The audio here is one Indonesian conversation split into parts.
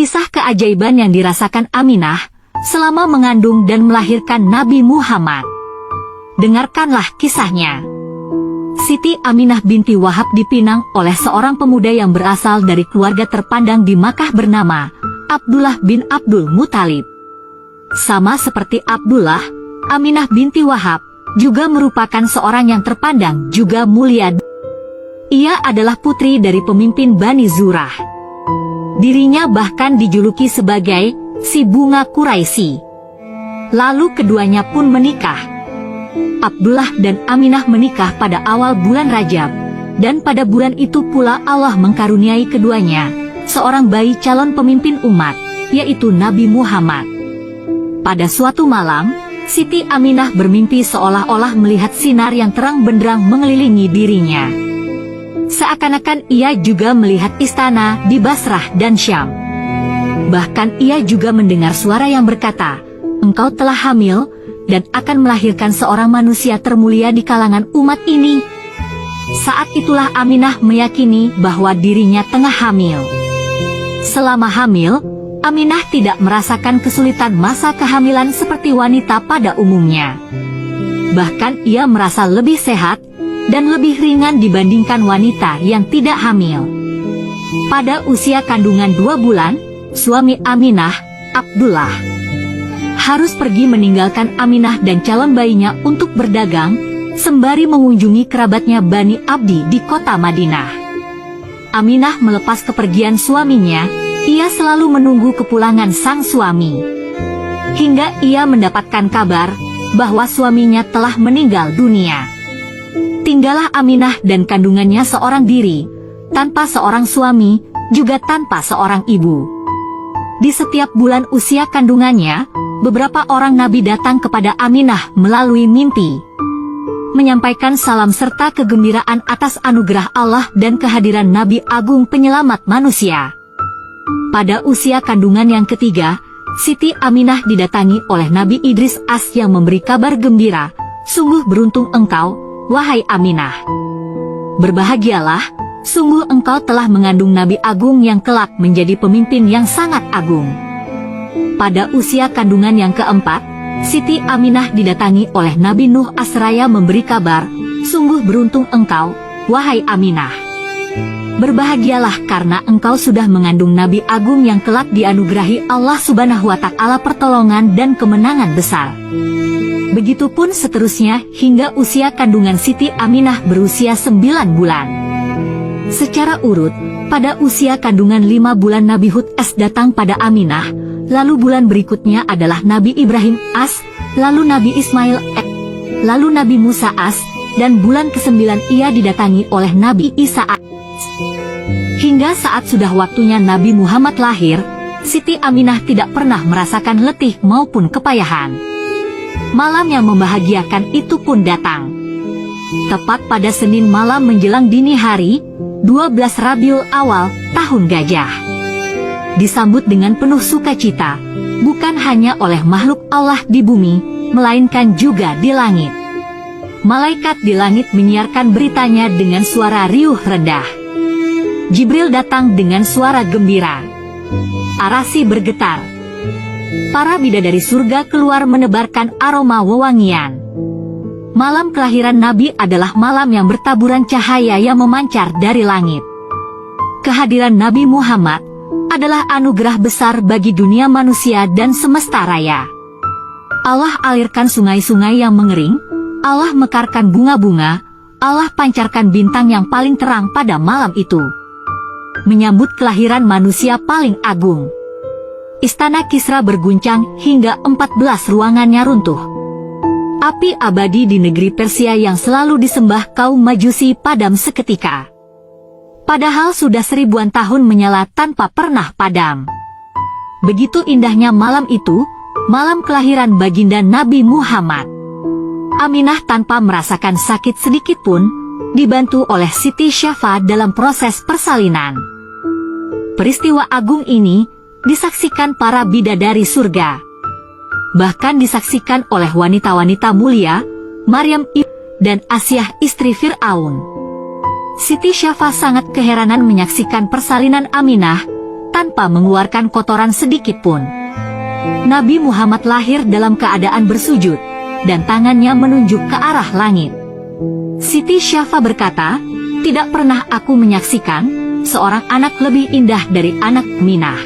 Kisah keajaiban yang dirasakan Aminah selama mengandung dan melahirkan Nabi Muhammad. Dengarkanlah kisahnya. Siti Aminah binti Wahab dipinang oleh seorang pemuda yang berasal dari keluarga terpandang di Makkah bernama Abdullah bin Abdul Muthalib. Sama seperti Abdullah, Aminah binti Wahab juga merupakan seorang yang terpandang juga mulia. Ia adalah putri dari pemimpin Bani Zurah. Dirinya bahkan dijuluki sebagai si bunga Quraisy. Lalu keduanya pun menikah. Abdullah dan Aminah menikah pada awal bulan Rajab, dan pada bulan itu pula Allah mengkaruniai keduanya seorang bayi calon pemimpin umat, yaitu Nabi Muhammad. Pada suatu malam, Siti Aminah bermimpi seolah-olah melihat sinar yang terang benderang mengelilingi dirinya. Seakan-akan ia juga melihat istana di Basrah dan Syam. Bahkan ia juga mendengar suara yang berkata, "Engkau telah hamil dan akan melahirkan seorang manusia termulia di kalangan umat ini." Saat itulah Aminah meyakini bahwa dirinya tengah hamil. Selama hamil, Aminah tidak merasakan kesulitan masa kehamilan seperti wanita pada umumnya. Bahkan ia merasa lebih sehat dan lebih ringan dibandingkan wanita yang tidak hamil. Pada usia kandungan 2 bulan, suami Aminah, Abdullah, harus pergi meninggalkan Aminah dan calon bayinya untuk berdagang, sembari mengunjungi kerabatnya Bani Abdi di kota Madinah. Aminah melepas kepergian suaminya, ia selalu menunggu kepulangan sang suami. Hingga ia mendapatkan kabar bahwa suaminya telah meninggal dunia. Tinggallah Aminah dan kandungannya seorang diri, tanpa seorang suami, juga tanpa seorang ibu. Di setiap bulan usia kandungannya, beberapa orang nabi datang kepada Aminah melalui mimpi, menyampaikan salam serta kegembiraan atas anugerah Allah dan kehadiran Nabi Agung penyelamat manusia. Pada usia kandungan yang ketiga, Siti Aminah didatangi oleh Nabi Idris As yang memberi kabar gembira, "Sungguh beruntung engkau, wahai Aminah. Berbahagialah, sungguh engkau telah mengandung Nabi Agung yang kelak menjadi pemimpin yang sangat agung." Pada usia kandungan yang keempat, Siti Aminah didatangi oleh Nabi Nuh Asraya memberi kabar, "Sungguh beruntung engkau, wahai Aminah. Berbahagialah karena engkau sudah mengandung Nabi Agung yang kelak dianugerahi Allah Subhanahu wa Ta'ala pertolongan dan kemenangan besar." Begitupun seterusnya hingga usia kandungan Siti Aminah berusia 9 bulan. Secara urut, pada usia kandungan 5 bulan Nabi Hud As datang pada Aminah, lalu bulan berikutnya adalah Nabi Ibrahim As, lalu Nabi Ismail As, lalu Nabi Musa As, dan bulan ke-9 ia didatangi oleh Nabi Isa As. Hingga saat sudah waktunya Nabi Muhammad lahir, Siti Aminah tidak pernah merasakan letih maupun kepayahan. Malam yang membahagiakan itu pun datang. Tepat pada Senin malam menjelang dini hari, 12 Rabiul Awal, tahun gajah. Disambut dengan penuh sukacita, bukan hanya oleh makhluk Allah di bumi, melainkan juga di langit. Malaikat di langit menyiarkan beritanya dengan suara riuh rendah. Jibril datang dengan suara gembira. Arasy bergetar. Para bidadari surga keluar menebarkan aroma wewangian. Malam kelahiran Nabi adalah malam yang bertaburan cahaya yang memancar dari langit. Kehadiran Nabi Muhammad adalah anugerah besar bagi dunia manusia dan semesta raya. Allah alirkan sungai-sungai yang mengering, Allah mekarkan bunga-bunga, Allah pancarkan bintang yang paling terang pada malam itu, menyambut kelahiran manusia paling agung. Istana Kisra berguncang hingga 14 ruangannya runtuh. Api abadi di negeri Persia yang selalu disembah kaum Majusi padam seketika. Padahal sudah 1000-an tahun menyala tanpa pernah padam. Begitu indahnya malam itu, malam kelahiran baginda Nabi Muhammad. Aminah tanpa merasakan sakit sedikit pun, dibantu oleh Siti Syafa dalam proses persalinan. Peristiwa agung ini disaksikan para bidadari surga. Bahkan disaksikan oleh wanita-wanita mulia, Maryam dan Asyah istri Fir'aun. Siti Syafa sangat keheranan menyaksikan persalinan Aminah, tanpa mengeluarkan kotoran sedikit pun. Nabi Muhammad lahir dalam keadaan bersujud, dan tangannya menunjuk ke arah langit. Siti Syafa berkata, tidak pernah aku menyaksikan seorang anak lebih indah dari anak Minah.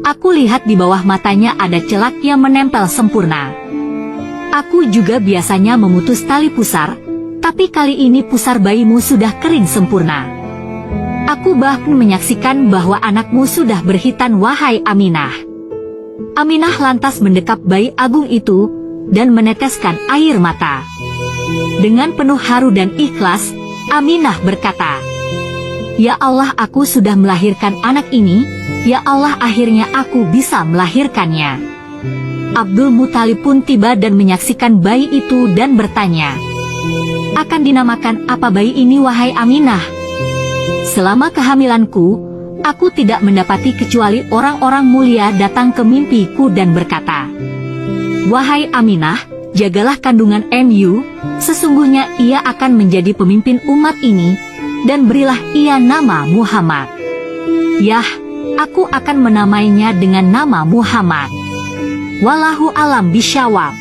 Aku lihat di bawah matanya ada celak yang menempel sempurna. Aku juga biasanya memutus tali pusar, tapi kali ini pusar bayimu sudah kering sempurna. Aku bahkan menyaksikan bahwa anakmu sudah berhitan, wahai Aminah. Aminah lantas mendekap bayi agung itu dan meneteskan air mata. Dengan penuh haru dan ikhlas, Aminah berkata, "Ya Allah, aku sudah melahirkan anak ini. Ya Allah, akhirnya aku bisa melahirkannya." Abdul Muthalib pun tiba dan menyaksikan bayi itu dan bertanya, "Akan dinamakan apa bayi ini, wahai Aminah?" "Selama kehamilanku, aku tidak mendapati kecuali orang-orang mulia datang ke mimpiku dan berkata, 'Wahai Aminah, jagalah kandungan MU, sesungguhnya ia akan menjadi pemimpin umat ini, dan berilah ia nama Muhammad.' Yah, aku akan menamainya dengan nama Muhammad. Wallahu alam bisyawab."